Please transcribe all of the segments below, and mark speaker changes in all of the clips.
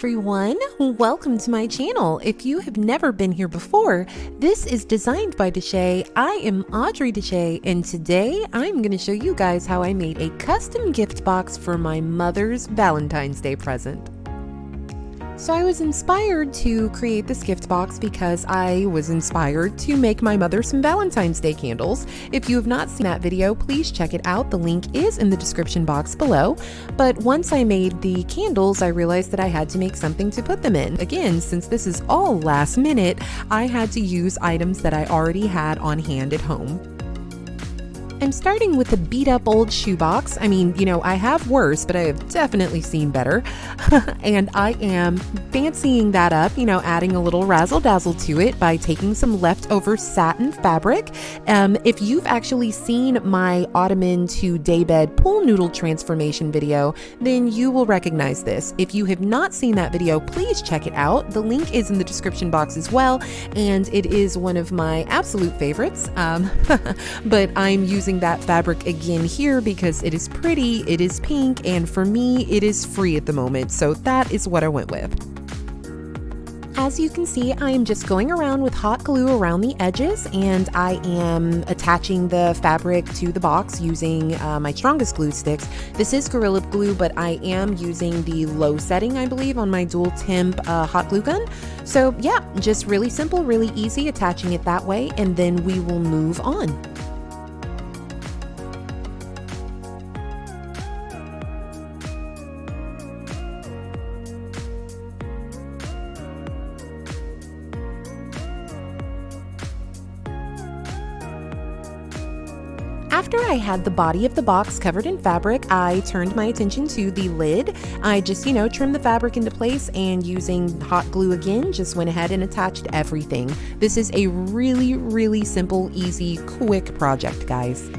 Speaker 1: everyone, welcome to my channel. If you have never been here before, this is Designed by Deshe. I am Audrey Deshe, and today I'm going to show you guys how I made a custom gift box for my mother's Valentine's Day present. So I was inspired to create this gift box because I was inspired to make my mother some Valentine's Day candles. If you have not seen that video, please check it out. The link is in the description box below. But once I made the candles, I realized that I had to make something to put them in. Again, since this is all last minute, I had to use items that I already had on hand at home. I'm starting with a beat up old shoebox. I mean, I have worse, but I have definitely seen better. And I am fancying that up, adding a little razzle dazzle to it by taking some leftover satin fabric. If you've actually seen my ottoman to daybed pool noodle transformation video, then you will recognize this. If you have not seen that video, please check it out. The link is in the description box as well, and it is one of my absolute favorites. But I'm using that fabric again here because it is pretty, it is pink, and for me it is free at the moment, so that is what I went with. As you can see, I am just going around with hot glue around the edges, and I am attaching the fabric to the box using my strongest glue sticks. This is Gorilla Glue, but I am using the low setting, I believe, on my dual temp hot glue gun. So yeah, just really simple, really easy, attaching it that way, and then we will move on. After I had the body of the box covered in fabric, I turned my attention to the lid. I just, trimmed the fabric into place, and using hot glue again, just went ahead and attached everything. This is a really, really simple, easy, quick project, guys.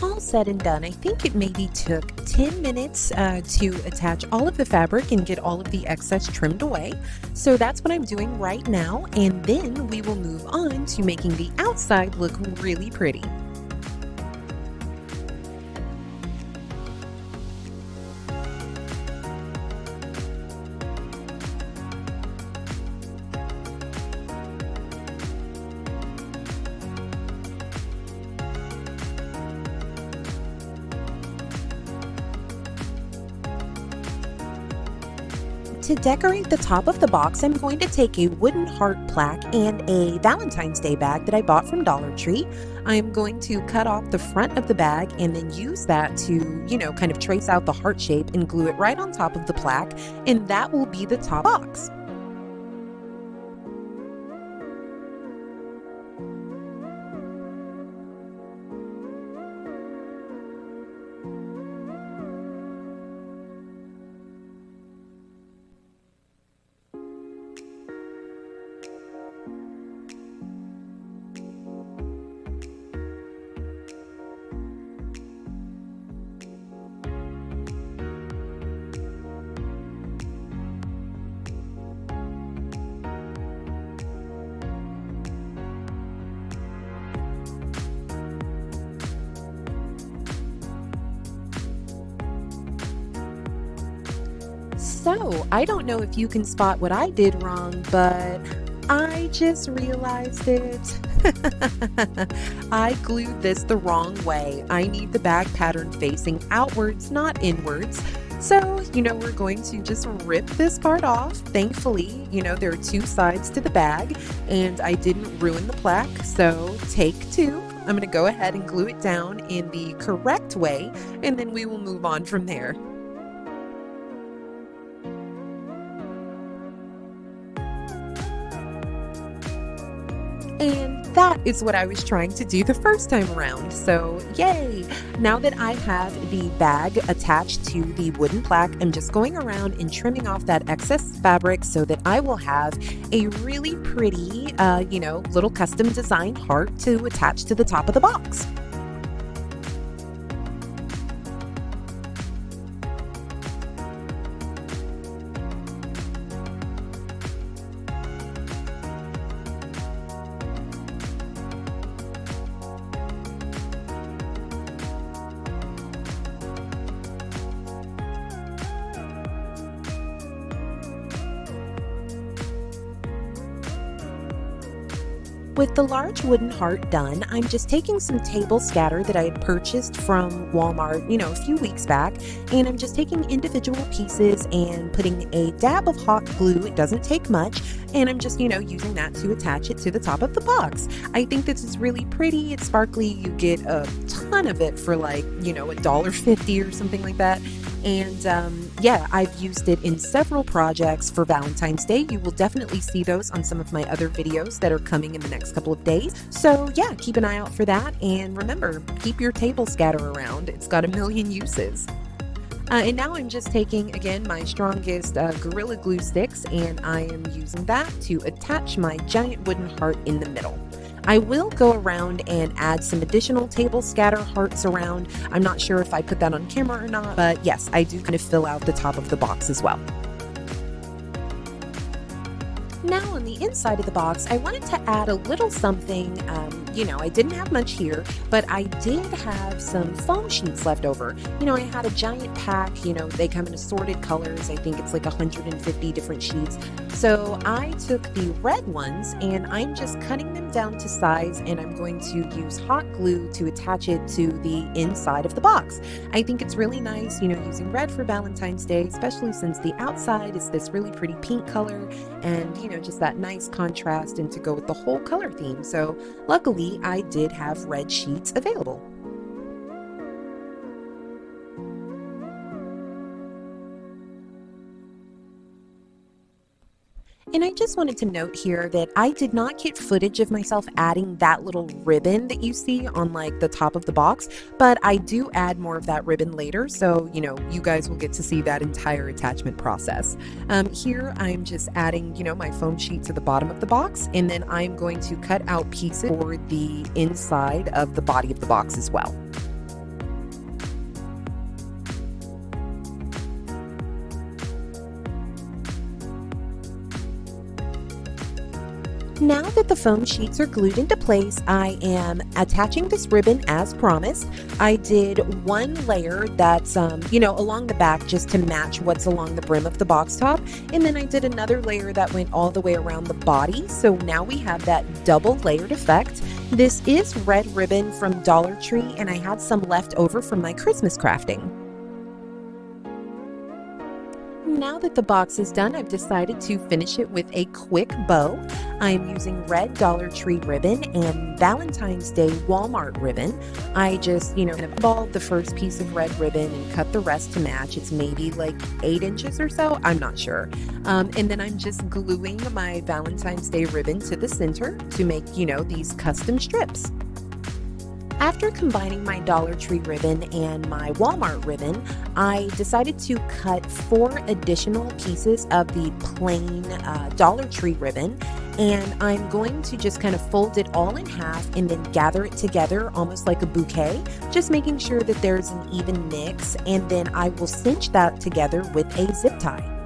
Speaker 1: All said and done, I think it maybe took 10 minutes to attach all of the fabric and get all of the excess trimmed away. So that's what I'm doing right now, and then we will move on to making the outside look really pretty. To decorate the top of the box, I'm going to take a wooden heart plaque and a Valentine's Day bag that I bought from Dollar Tree. I'm going to cut off the front of the bag and then use that to, kind of trace out the heart shape and glue it right on top of the plaque, and that will be the top box. So, I don't know if you can spot what I did wrong, but I just realized it. I glued this the wrong way. I need the bag pattern facing outwards, not inwards. So, we're going to just rip this part off. Thankfully, there are two sides to the bag, and I didn't ruin the plaque, so take two. I'm going to go ahead and glue it down in the correct way, and then we will move on from there. And that is what I was trying to do the first time around, so yay! Now that I have the bag attached to the wooden plaque, I'm just going around and trimming off that excess fabric so that I will have a really pretty, little custom designed heart to attach to the top of the box. With the large wooden heart done, I'm just taking some table scatter that I had purchased from Walmart, a few weeks back, and I'm just taking individual pieces and putting a dab of hot glue. It doesn't take much, and I'm just, using that to attach it to the top of the box. I think this is really pretty. It's sparkly. You get a ton of it for like, $1.50 or something like that. And yeah, I've used it in several projects for Valentine's Day. You will definitely see those on some of my other videos that are coming in the next couple of days. So yeah, keep an eye out for that. And remember, keep your table scatter around. It's got a million uses. And now I'm just taking, again, my strongest Gorilla Glue sticks, and I am using that to attach my giant wooden heart in the middle. I will go around and add some additional table scatter hearts around. I'm not sure if I put that on camera or not, but yes, I do kind of fill out the top of the box as well. Now on the inside of the box, I wanted to add a little something. I didn't have much here, but I did have some foam sheets left over. I had a giant pack, they come in assorted colors. I think it's like 150 different sheets. So I took the red ones and I'm just cutting them down to size, and I'm going to use hot glue to attach it to the inside of the box. I think it's really nice, using red for Valentine's Day, especially since the outside is this really pretty pink color, and just that nice contrast and to go with the whole color theme. So luckily I did have red sheets available. And I just wanted to note here that I did not get footage of myself adding that little ribbon that you see on like the top of the box, but I do add more of that ribbon later. So, you guys will get to see that entire attachment process. Here I'm just adding, my foam sheet to the bottom of the box, and then I'm going to cut out pieces for the inside of the body of the box as well. Now that the foam sheets are glued into place, I am attaching this ribbon as promised. I did one layer that's, along the back just to match what's along the brim of the box top. And then I did another layer that went all the way around the body. So now we have that double layered effect. This is red ribbon from Dollar Tree, and I had some left over from my Christmas crafting. Now that the box is done, I've decided to finish it with a quick bow. I'm using red Dollar Tree ribbon and Valentine's Day Walmart ribbon. I just, balled the first piece of red ribbon and cut the rest to match. It's maybe like 8 inches or so, I'm not sure. And then I'm just gluing my Valentine's Day ribbon to the center to make, these custom strips. After combining my Dollar Tree ribbon and my Walmart ribbon, I decided to cut 4 additional pieces of the plain Dollar Tree ribbon, and I'm going to just kind of fold it all in half and then gather it together almost like a bouquet, just making sure that there's an even mix, and then I will cinch that together with a zip tie.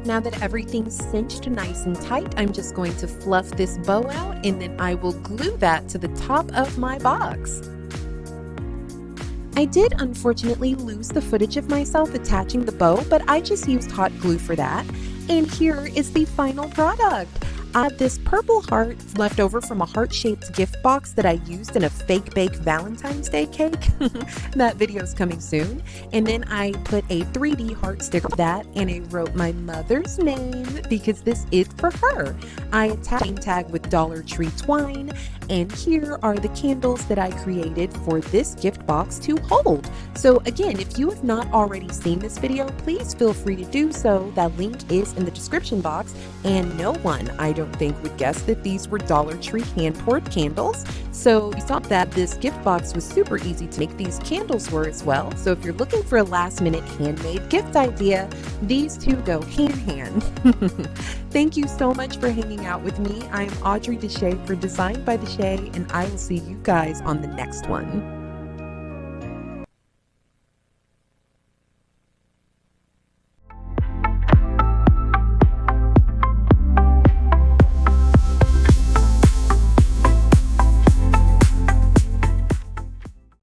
Speaker 1: Now that everything's cinched nice and tight, I'm just going to fluff this bow out, and then I will glue that to the top of my box. I did unfortunately lose the footage of myself attaching the bow, but I just used hot glue for that. And here is the final product. I have this purple heart left over from a heart-shaped gift box that I used in a fake bake Valentine's Day cake. That video is coming soon. And then I put a 3D heart sticker to that, and I wrote my mother's name because this is for her. I attached a name tag with Dollar Tree Twine, and here are the candles that I created for this gift box to hold. So again, if you have not already seen this video, please feel free to do so. That link is in the description box, and no one, I don't think, would guess that these were Dollar Tree hand-poured candles. So you saw that this gift box was super easy to make. These candles were as well. So if you're looking for a last-minute handmade gift idea, these two go hand-in-hand. Thank you so much for hanging out with me. I am Audrey Deshe for Designed by Deshe, and I will see you guys on the next one.